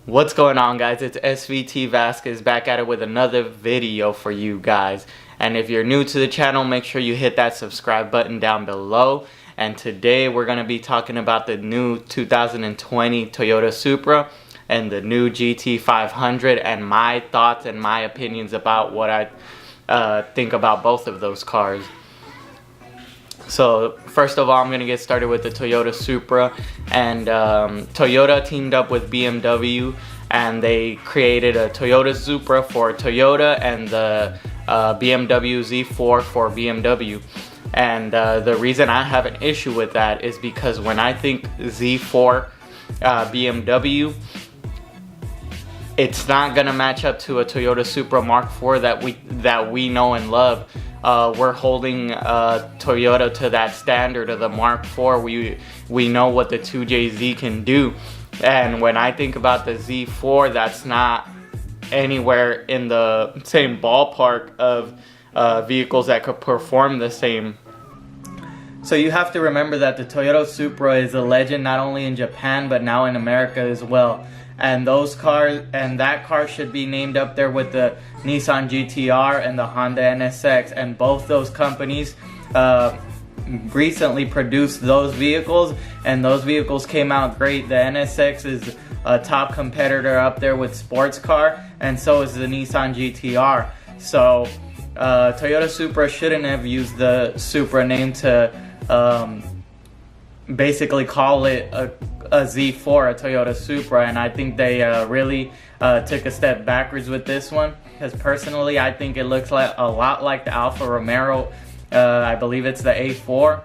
What's going on, guys? It's SVT Vasquez back at it with another video for you guys. And if you're new to the channel, make sure you hit that subscribe button down below. And today we're going to be talking about the new 2020 Toyota Supra and the new GT500 and my thoughts and my opinions about what I think about both of those cars. So first of all, I'm going to get started with the Toyota Supra. And Toyota teamed up with BMW and they created a Toyota Supra for Toyota and the BMW Z4 for BMW. And the reason I have an issue with that is because when I think Z4 BMW, it's not gonna match up to a Toyota Supra Mark IV that we know and love. We're holding Toyota to that standard of the Mark IV. We know what the 2JZ can do, and when I think about the Z4, that's not anywhere in the same ballpark of vehicles that could perform the same. So you have to remember that the Toyota Supra is a legend not only in Japan but now in America as well. And those cars, and that car should be named up there with the Nissan GT-R and the Honda NSX. And both those companies recently produced those vehicles, and those vehicles came out great. The NSX is a top competitor up there with sports car, and so is the Nissan GT-R. So Toyota Supra shouldn't have used the Supra name to basically call it a Z4, a Toyota Supra, and I think they really took a step backwards with this one, because personally I think it looks like a lot like the Alfa Romero. I believe it's the A4,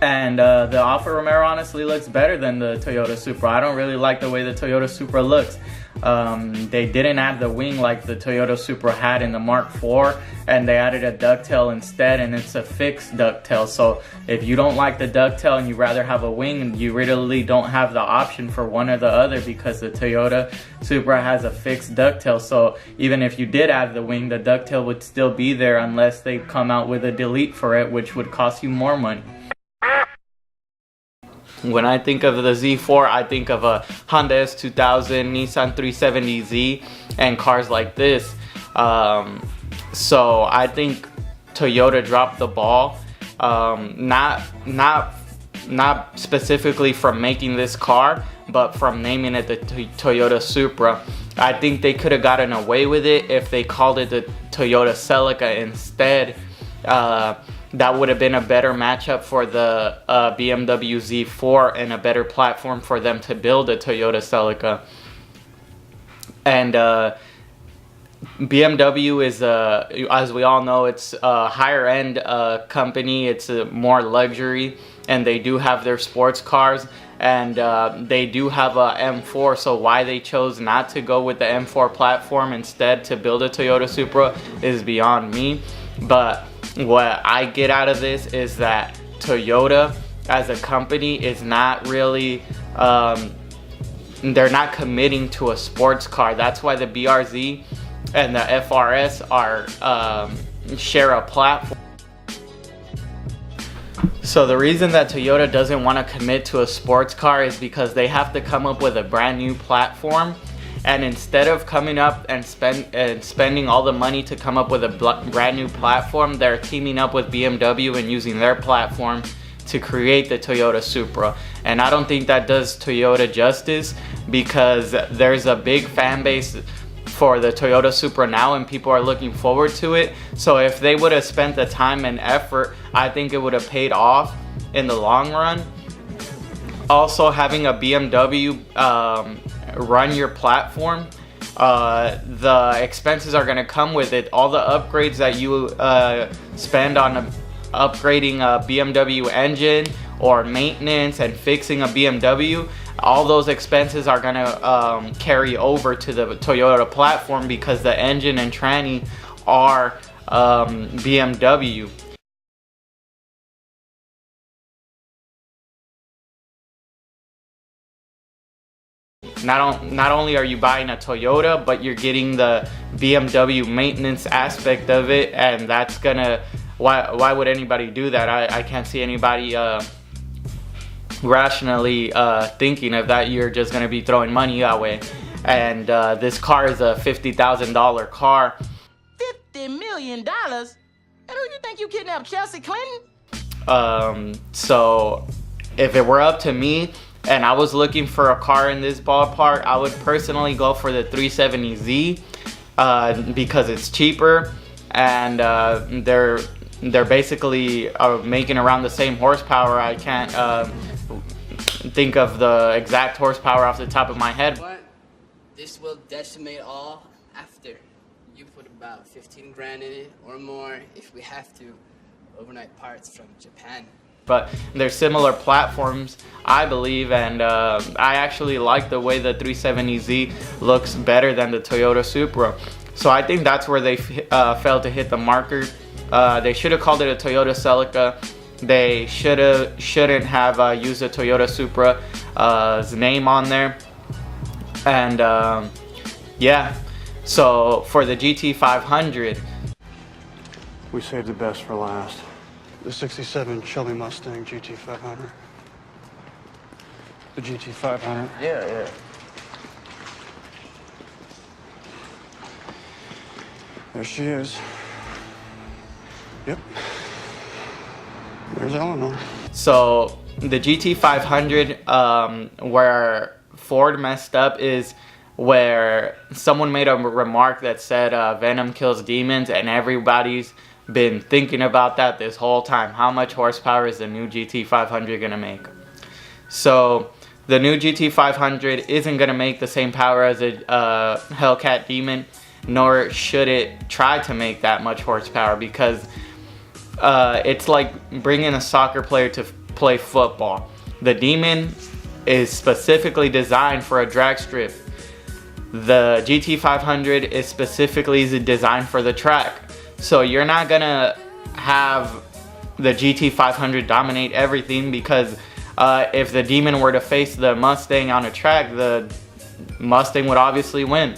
and the Alfa Romero honestly looks better than the Toyota Supra. I don't really like the way the Toyota Supra looks. They didn't add the wing like the Toyota Supra had in the Mark IV, and they added a ducktail instead, and it's a fixed ducktail. So if you don't like the ducktail and you rather have a wing, you really don't have the option for one or the other, because the Toyota Supra has a fixed ducktail. So even if you did add the wing, the ducktail would still be there unless they come out with a delete for it, which would cost you more money. When I think of the Z4, I think of a Honda S2000, Nissan 370Z, and cars like this. So I think Toyota dropped the ball, not specifically from making this car, but from naming it the Toyota Supra. I think they could have gotten away with it if they called it the Toyota Celica instead. That would have been a better matchup for the BMW Z4 and a better platform for them to build a Toyota Celica. And BMW is, as we all know, it's a higher end company. It's more luxury, and they do have their sports cars, and they do have a M4. So why they chose not to go with the M4 platform instead to build a Toyota Supra is beyond me. But what I get out of this is that Toyota as a company is not really, they're not committing to a sports car. That's why the BRZ and the FRS are share a platform. So the reason that Toyota doesn't want to commit to a sports car is because they have to come up with a brand new platform. And instead of coming up and spending all the money to come up with a brand new platform, they're teaming up with BMW and using their platform to create the Toyota Supra. And I don't think that does Toyota justice, because there's a big fan base for the Toyota Supra now and people are looking forward to it. So if they would have spent the time and effort, I think it would have paid off in the long run. Also, having a BMW run your platform, the expenses are going to come with it. All the upgrades that you spend on upgrading a BMW engine or maintenance and fixing a BMW, all those expenses are going to carry over to the Toyota platform, because the engine and tranny are BMW. Not only are you buying a Toyota, but you're getting the BMW maintenance aspect of it, and that's gonna, why would anybody do that? I can't see anybody rationally thinking of that. You're just going to be throwing money that way. and this car is a $50,000 car. $50 million? And who you think you kidnapped, Chelsea Clinton? So if it were up to me and I was looking for a car in this ballpark, I would personally go for the 370Z because it's cheaper, and they're basically making around the same horsepower. I can't think of the exact horsepower off the top of my head. What? This will decimate all after you put about 15 grand in it or more if we have to. Overnight parts from Japan. But they're similar platforms, I believe, and I actually like the way the 370Z looks better than the Toyota Supra. So I think that's where they failed to hit the marker. They should have called it a Toyota Celica. They shouldn't have used the Toyota Supra's name on there. And yeah, so for the GT500, we saved the best for last. The 67 Shelby Mustang GT500. The GT500. yeah. There she is. Yep. There's Eleanor. So the GT500, where Ford messed up is where someone made a remark that said Venom kills demons, and everybody's been thinking about that this whole time. How much horsepower is the new GT500 gonna make? So the new GT500 isn't gonna make the same power as a Hellcat Demon, nor should it try to make that much horsepower, because it's like bringing a soccer player to play football. The Demon is specifically designed for a drag strip. The GT500 is specifically designed for the track. So you're not gonna have the GT500 dominate everything, because if the Demon were to face the Mustang on a track, the Mustang would obviously win.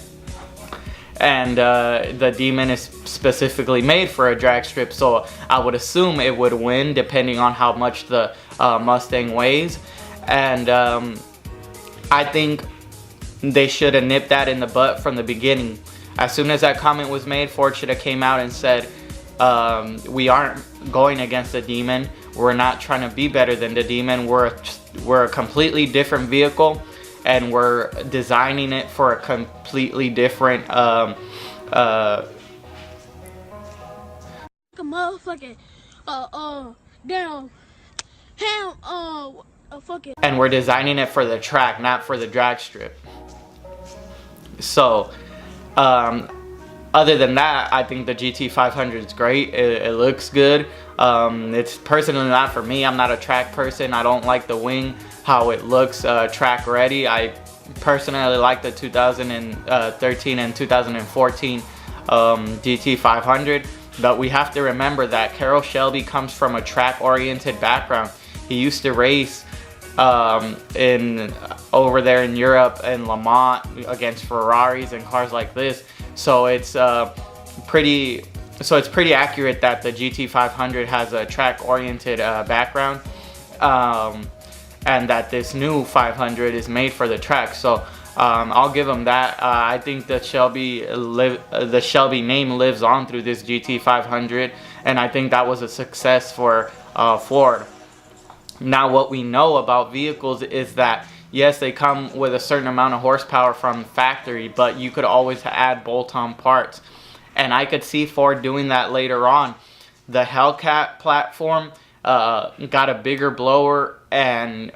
And the Demon is specifically made for a drag strip, so I would assume it would win depending on how much the Mustang weighs. And I think they should have nipped that in the butt from the beginning. As soon as that comment was made, Ford should have came out and said, we aren't going against the Demon. We're not trying to be better than the Demon. We're a completely different vehicle, and we're designing it for a completely different motherfucking fucking, and we're designing it for the track, not for the drag strip. So other than that, I think the GT500 is great. It looks good. It's personally not for me. I'm not a track person. I don't like the wing, how it looks track ready. I personally like the 2013 and 2014 GT500, but we have to remember that Carroll Shelby comes from a track oriented background. He used to race over there in Europe in Le Mans against Ferraris and cars like this. So it's pretty accurate that the GT500 has a track oriented background, and that this new 500 is made for the track. So I'll give them that. I think the Shelby name lives on through this GT500, and I think that was a success for Ford. Now, what we know about vehicles is that yes, they come with a certain amount of horsepower from factory, but you could always add bolt-on parts, and I could see Ford doing that later on. The Hellcat platform got a bigger blower and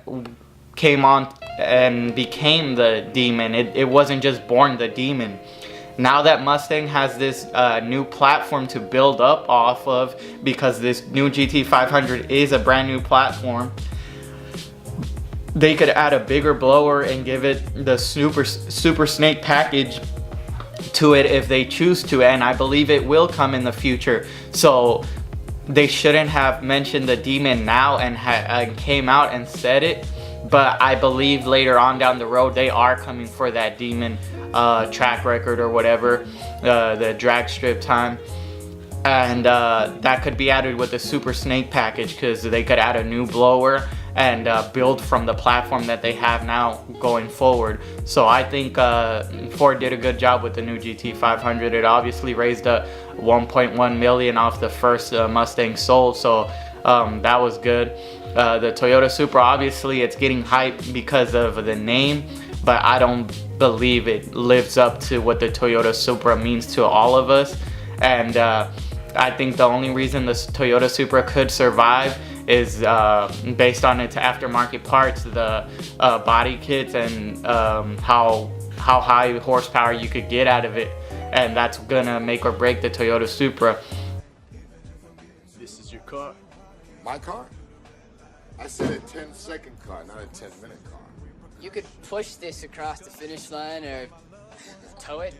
came on and became the Demon. It wasn't just born the Demon. Now that Mustang has this new platform to build up off of, because this new GT500 is a brand new platform, they could add a bigger blower and give it the Super Snake package to it if they choose to, and I believe it will come in the future. So they shouldn't have mentioned the Demon now and came out and said it, but I believe later on down the road they are coming for that Demon track record or whatever, the drag strip time, and that could be added with the Super Snake package, because they could add a new blower and build from the platform that they have now going forward. So I think Ford did a good job with the new GT500. It obviously raised up 1.1 million off the first Mustang sold, so that was good. The Toyota Supra, obviously it's getting hyped because of the name, but I don't believe it lives up to what the Toyota Supra means to all of us. And I think the only reason the Toyota Supra could survive is based on its aftermarket parts, the body kits, and how high horsepower you could get out of it, and that's gonna make or break the Toyota Supra. This is your car. My car? I said a 10-second car, not a 10-minute car. You could push this across the finish line or tow it.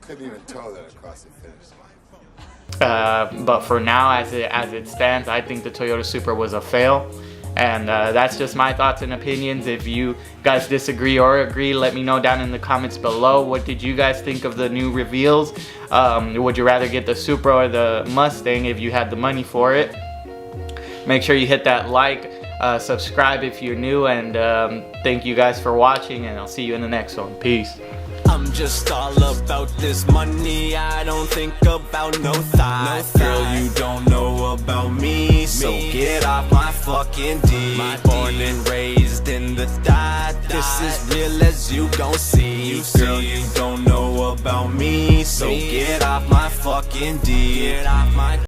Couldn't even tow that across the finish line. But for now, as it stands, I think the Toyota Supra was a fail. And that's just my thoughts and opinions. If you guys disagree or agree, let me know down in the comments below. What did you guys think of the new reveals? Would you rather get the Supra or the Mustang if you had the money for it? Make sure you hit that like, subscribe if you're new, and thank you guys for watching, and I'll see you in the next one. Peace. I'm just all about this money, I don't think about no thighs. Girl, you don't know about me, so get off my fucking D. Born and raised in the dot, this is real as you gon' see. Girl, you don't know about me, so get off my fucking D.